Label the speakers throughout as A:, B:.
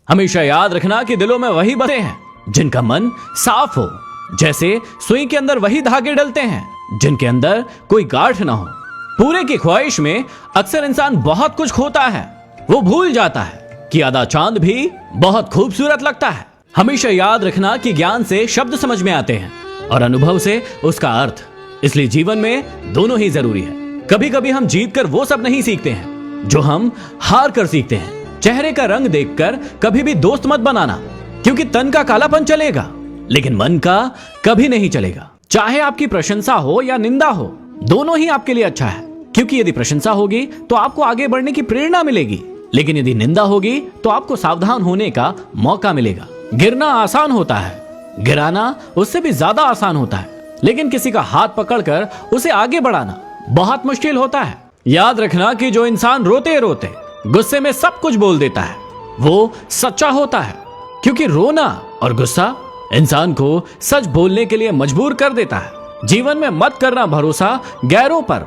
A: हमेशा याद रखना कि दिलों में वही बसे हैं जिनका मन साफ हो। जैसे सुई के अंदर वही धागे डलते हैं जिनके अंदर कोई गांठ ना हो। पूरे की ख्वाहिश में अक्सर इंसान बहुत कुछ खोता है। वो भूल जाता है कि आधा चांद भी बहुत खूबसूरत लगता है। हमेशा याद रखना कि ज्ञान से शब्द समझ में आते हैं और अनुभव से उसका अर्थ। इसलिए जीवन में दोनों ही जरूरी है। कभी कभी हम जीत कर वो सब नहीं सीखते हैं जो हम हार कर सीखते हैं। चेहरे का रंग देखकर कभी भी दोस्त मत बनाना, क्योंकि तन का कालापन चलेगा लेकिन मन का कभी नहीं चलेगा। चाहे आपकी प्रशंसा हो या निंदा हो, दोनों ही आपके लिए अच्छा है, क्योंकि यदि प्रशंसा होगी तो आपको आगे बढ़ने की प्रेरणा मिलेगी, लेकिन यदि निंदा होगी तो आपको सावधान होने का मौका मिलेगा। गिरना आसान होता है, गिराना उससे भी ज्यादा आसान होता है, लेकिन किसी का हाथ पकड़कर उसे आगे बढ़ाना बहुत मुश्किल होता है। याद रखना कि जो इंसान रोते रोते गुस्से में सब कुछ बोल देता है वो सच्चा होता है, क्योंकि रोना और गुस्सा इंसान को सच बोलने के लिए मजबूर कर देता है। जीवन में मत करना भरोसा गैरों पर,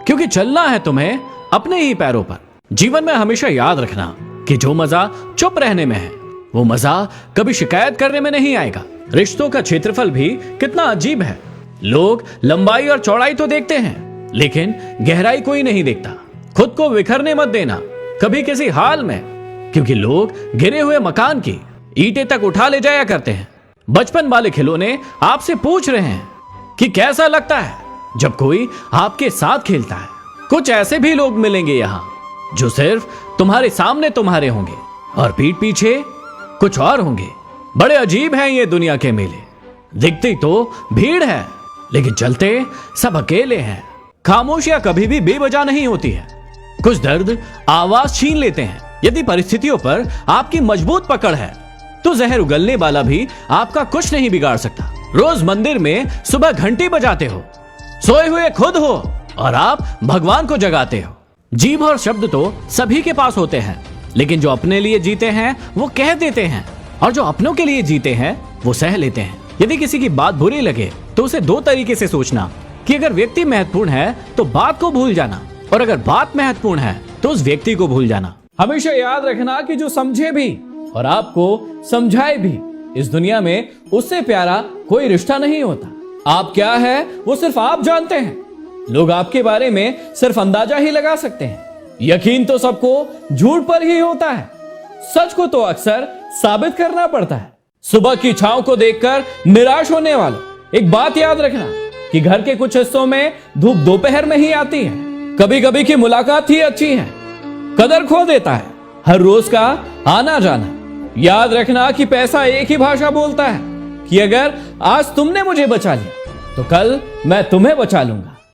A: क्योंकि चलना है तुम्हें अपने ही पैरों पर। जीवन में हमेशा याद रखना कि जो मजा चुप रहने में है वो मजा कभी शिकायत करने में नहीं आएगा। रिश्तों का क्षेत्रफल भी कितना अजीब है। लोग लंबाई और चौड़ाई तो देखते हैं, लेकिन गहराई कोई नहीं देखता। खुद को बिखरने मत देना कभी किसी हाल में, क्योंकि लोग गिरे हुए मकान की ईंटें तक उठा ले जाया करते हैं। बचपन वाले खिलौने आपसे पूछ रहे हैं कि कैसा लगता है जब कोई आपके साथ खेलता है। कुछ ऐसे भी लोग मिलेंगे यहाँ जो सिर्फ तुम्हारे सामने तुम्हारे होंगे और पीठ पीछे कुछ और होंगे। बड़े अजीब हैं ये दुनिया के मेले। दिखती तो भीड़ है लेकिन चलते सब अकेले हैं। खामोशियां कभी भी बेवजह नहीं होती है। कुछ दर्द आवाज छीन लेते हैं। यदि परिस्थितियों पर आपकी मजबूत पकड़ है तो जहर उगलने वाला भी आपका कुछ नहीं बिगाड़ सकता। रोज मंदिर में सुबह घंटी बजाते हो, सोए हुए खुद हो और आप भगवान को जगाते हो। जीभ और शब्द तो सभी के पास होते हैं, लेकिन जो अपने लिए जीते हैं वो कह देते हैं, और जो अपनों के लिए जीते हैं वो सह लेते हैं। यदि किसी की बात बुरी लगे तो उसे दो तरीके से सोचना कि अगर व्यक्ति महत्वपूर्ण है तो बात को भूल जाना, और अगर बात महत्वपूर्ण है तो उस व्यक्ति को भूल जाना। हमेशा याद रखना कि जो समझे भी और आपको समझाए भी, इस दुनिया में उससे प्यारा कोई रिश्ता नहीं होता। आप क्या है वो सिर्फ आप जानते हैं। लोग आपके बारे में सिर्फ अंदाजा ही लगा सकते हैं। यकीन तो सबको झूठ पर ही होता है। सच को तो अक्सर साबित करना पड़ता है। सुबह की छांव को देखकर निराश होने वालों, एक बात याद रखना कि घर के कुछ हिस्सों में धूप दोपहर में ही आती है। कभी कभी की मुलाकात ही अच्छी है। कदर खो देता है हर रोज का आना जाना। याद रखना कि पैसा एक ही भाषा बोलता है कि अगर आज तुमने मुझे बचा लिया तो कल मैं तुम्हें बचा लूंगा।